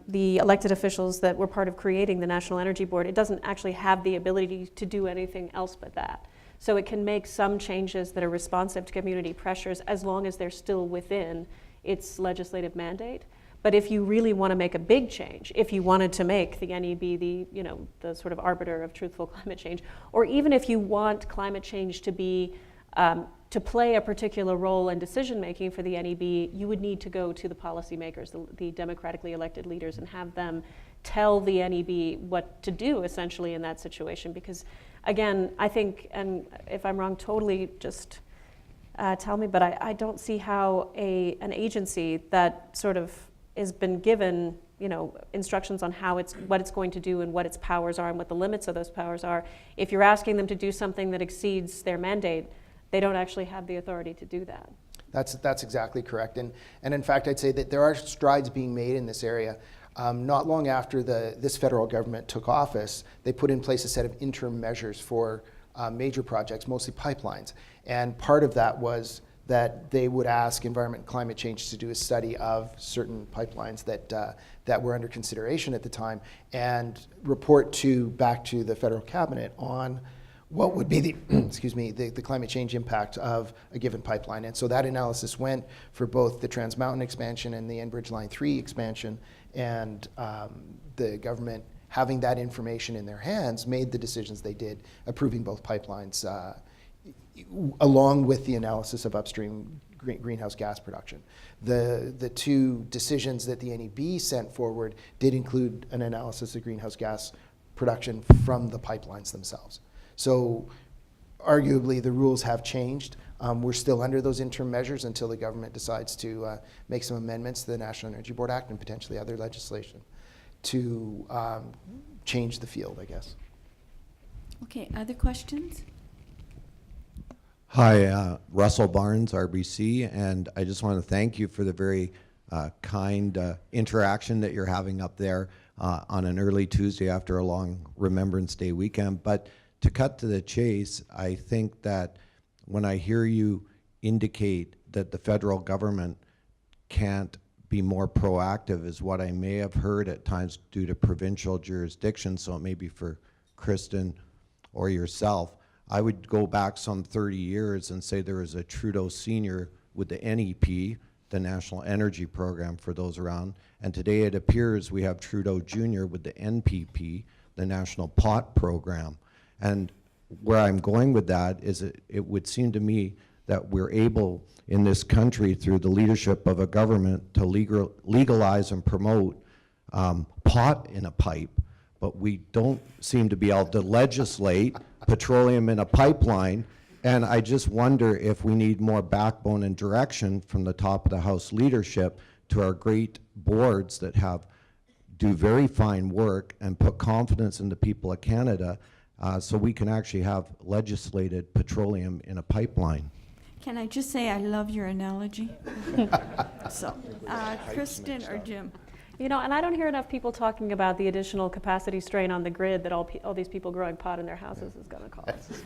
the elected officials that were part of creating the National Energy Board. It doesn't actually have the ability to do anything else but that. So it can make some changes that are responsive to community pressures as long as they're still within its legislative mandate. But if you really want to make a big change, if you wanted to make the NEB the sort of arbiter of truthful climate change, or even if you want climate change to be to play a particular role in decision making for the NEB, you would need to go to the policymakers, the democratically elected leaders, and have them tell the NEB what to do essentially in that situation. Because again, I think, and if I'm wrong, totally just tell me, but I don't see how an agency that sort of has been given instructions on what it's going to do and what its powers are and what the limits of those powers are, if you're asking them to do something that exceeds their mandate, they don't actually have the authority to do that. That's exactly correct. And in fact, I'd say that there are strides being made in this area. Not long after this federal government took office, they put in place a set of interim measures for major projects, mostly pipelines. And part of that was that they would ask Environment and Climate Change to do a study of certain pipelines that were under consideration at the time and report back to the federal cabinet on what would be the climate change impact of a given pipeline. And so that analysis went for both the Trans Mountain expansion and the Enbridge Line 3 expansion, and the government, having that information in their hands, made the decisions they did, approving both pipelines along with the analysis of upstream greenhouse gas production. The two decisions that the NEB sent forward did include an analysis of greenhouse gas production from the pipelines themselves. So arguably the rules have changed. We're still under those interim measures until the government decides to make some amendments to the National Energy Board Act and potentially other legislation to change the field, I guess. Okay, other questions? Hi, Russell Barnes, RBC, and I just want to thank you for the very kind interaction that you're having up there on an early Tuesday after a long Remembrance Day weekend. But to cut to the chase, I think that when I hear you indicate that the federal government can't be more proactive is what I may have heard at times due to provincial jurisdiction, so it may be for Kristen or yourself. I would go back some 30 years and say there was a Trudeau Senior with the NEP, the National Energy Program for those around, and today it appears we have Trudeau Junior with the NPP, the National Pot Program. And where I'm going with that is it would seem to me that we're able in this country through the leadership of a government to legalize and promote pot in a pipe, but we don't seem to be able to legislate petroleum in a pipeline. And I just wonder if we need more backbone and direction from the top of the House leadership to our great boards that do very fine work and put confidence in the people of Canada, so we can actually have legislated petroleum in a pipeline. Can I just say I love your analogy? So, Kristen or Jim? You know, and I don't hear enough people talking about the additional capacity strain on the grid that all these people growing pot in their houses is going to cause.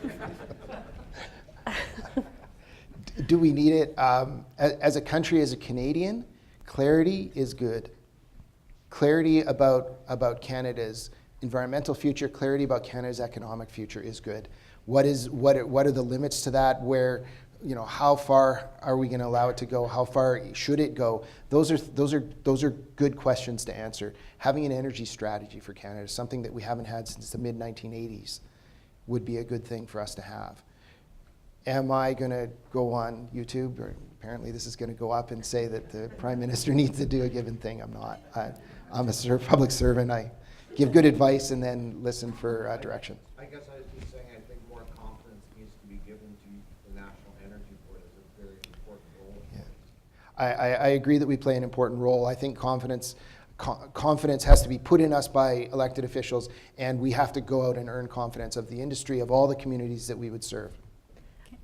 Do we need it? As a country, as a Canadian, clarity is good. Clarity about Canada's environmental future, clarity about Canada's economic future is good. What are the limits to that? Where, you know, how far are we going to allow it to go? How far should it go? Those are good questions to answer. Having an energy strategy for Canada, something that we haven't had since the mid-1980s, would be a good thing for us to have. Am I going to go on YouTube, or apparently this is going to go up and say that the Prime Minister needs to do a given thing? I'm not. I'm a public servant. I give good advice and then listen for direction. I guess I was just saying I think more confidence needs to be given to the National Energy Board as a very important role. Yeah. I agree that we play an important role. I think confidence has to be put in us by elected officials, and we have to go out and earn confidence of the industry, of all the communities that we would serve.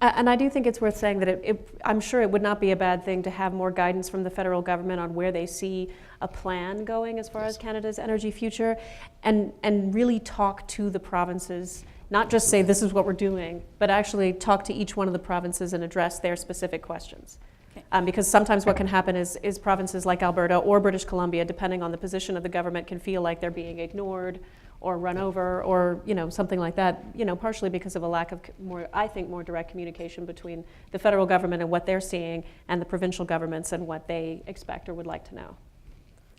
And I do think it's worth saying that I'm sure it would not be a bad thing to have more guidance from the federal government on where they see a plan going as far as Canada's energy future, and really talk to the provinces, not just say this is what we're doing, but actually talk to each one of the provinces and address their specific questions. Okay. Because sometimes what can happen is provinces like Alberta or British Columbia, depending on the position of the government, can feel like they're being ignored or run over, or something like that, partially because of a lack of more direct communication between the federal government and what they're seeing and the provincial governments and what they expect or would like to know.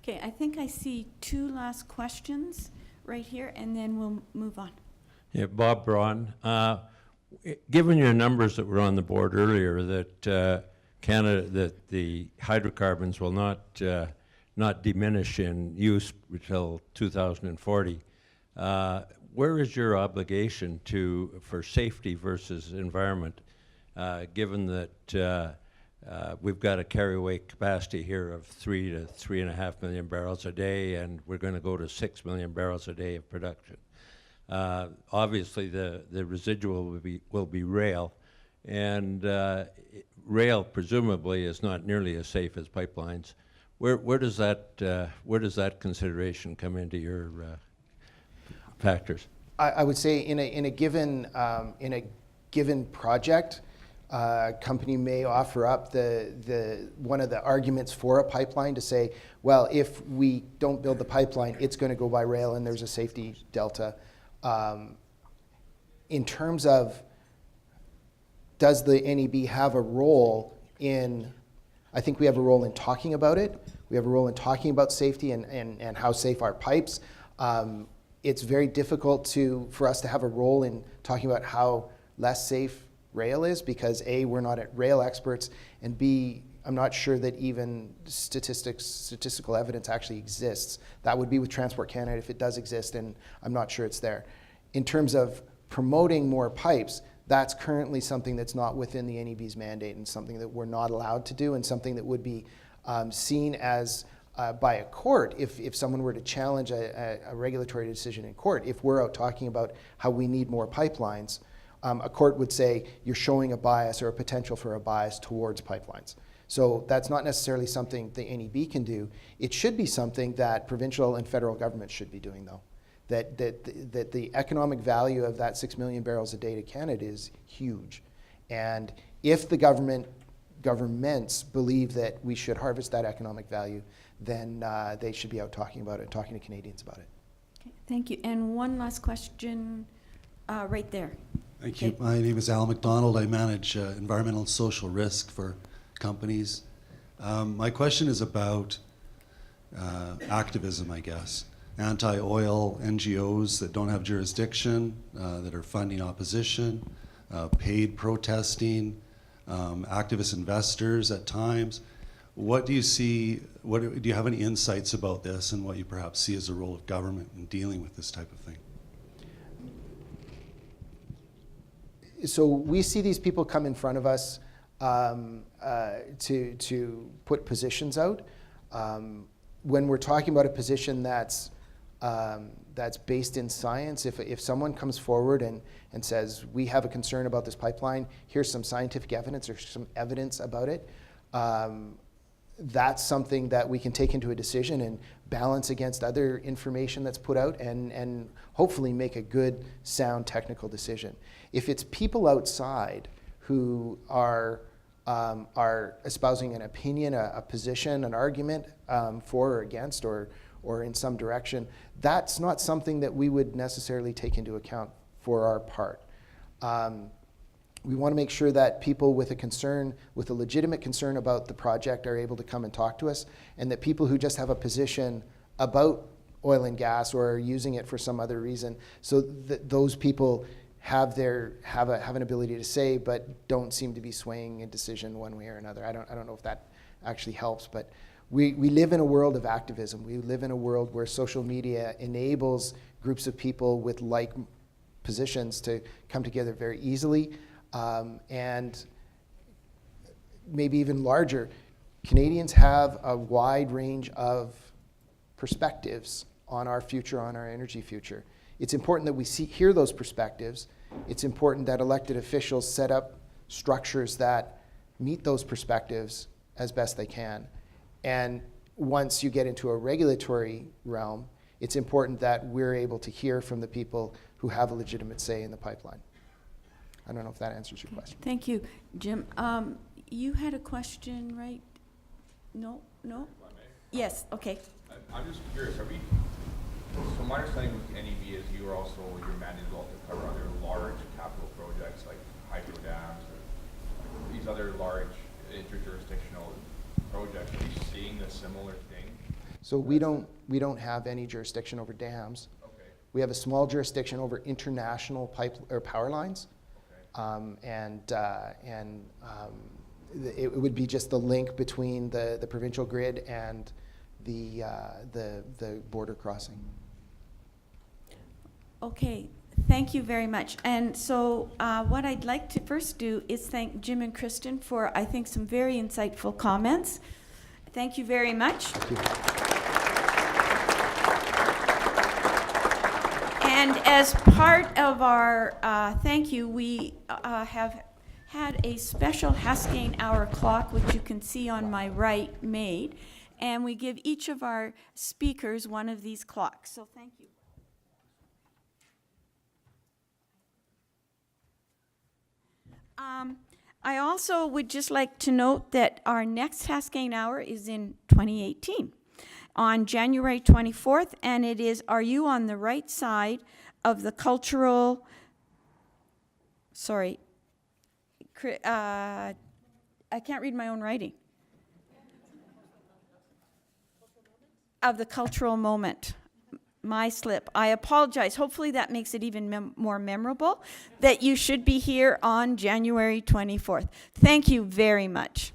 Okay, I think I see two last questions right here, and then we'll move on. Yeah, Bob Braun. Given your numbers that were on the board earlier, that that the hydrocarbons will not diminish in use until 2040. Where is your obligation for safety versus environment, given that we've got a carry-away capacity here of 3 to 3.5 million barrels a day, and we're going to go to 6 million barrels a day of production? Obviously, the residual will be rail, and rail presumably is not nearly as safe as pipelines. Where does that consideration come into your factors? I would say in a given project, company may offer up the one of the arguments for a pipeline to say, well, if we don't build the pipeline, it's going to go by rail, and there's a safety delta. In terms of, does the NEB have a role in? I think we have a role in talking about it. We have a role in talking about safety and how safe our pipes. It's very difficult for us to have a role in talking about how less safe rail is, because A, we're not rail experts, and B, I'm not sure that even statistical evidence actually exists. That would be with Transport Canada if it does exist, and I'm not sure it's there. In terms of promoting more pipes, that's currently something that's not within the NEB's mandate, and something that we're not allowed to do, and something that would be seen as by a court, if someone were to challenge a regulatory decision in court, if we're out talking about how we need more pipelines, a court would say you're showing a bias or a potential for a bias towards pipelines. So that's not necessarily something the NEB can do. It should be something that provincial and federal governments should be doing, though. That the economic value of that 6 million barrels a day to Canada is huge. And if the governments believe that we should harvest that economic value, then they should be out talking about it, talking to Canadians about it. Okay, thank you. And one last question right there. Thank you. My name is Al McDonald. I manage environmental and social risk for companies. My question is about activism, I guess. Anti-oil NGOs that don't have jurisdiction, that are funding opposition, paid protesting, activist investors at times. What do you see, do you have any insights about this and what you perhaps see as the role of government in dealing with this type of thing? So we see these people come in front of us to put positions out. When we're talking about a position that's based in science, if someone comes forward and says, we have a concern about this pipeline, here's some scientific evidence or some evidence about it, that's something that we can take into a decision and balance against other information that's put out and hopefully make a good, sound technical decision. If it's people outside who are espousing an opinion, a position, an argument for or against or in some direction, that's not something that we would necessarily take into account for our part. We want to make sure that people with a concern, with a legitimate concern about the project are able to come and talk to us, and that people who just have a position about oil and gas or are using it for some other reason, so that those people have an ability to say, but don't seem to be swaying a decision one way or another. I don't know if that actually helps, but we live in a world of activism. We live in a world where social media enables groups of people with like positions to come together very easily. And maybe even larger, Canadians have a wide range of perspectives on our future, on our energy future. It's important that we hear those perspectives. It's important that elected officials set up structures that meet those perspectives as best they can. And once you get into a regulatory realm, it's important that we're able to hear from the people who have a legitimate say in the pipeline. I don't know if that answers your question. Thank you, Jim. You had a question, right? No? Yes, okay. I'm just curious, so my understanding with NEB is your mandate is also to cover other large capital projects like hydro dams or these other large interjurisdictional projects. Are you seeing a similar thing? So we don't have any jurisdiction over dams. Okay. We have a small jurisdiction over international power lines. It would be just the link between the provincial grid and the border crossing. Okay, thank you very much. And so what I'd like to first do is thank Jim and Kristen for, I think, some very insightful comments. Thank you very much. Thank you. And as part of our thank you, we have had a special Haskayne hour clock, which you can see on my right, made. And we give each of our speakers one of these clocks. So thank you. I also would just like to note that our next Haskayne hour is in 2018. On January 24th, and it is, are you on the right side of the cultural, I can't read my own writing. Of the cultural moment. My slip. I apologize. Hopefully that makes it even more memorable that you should be here on January 24th. Thank you very much.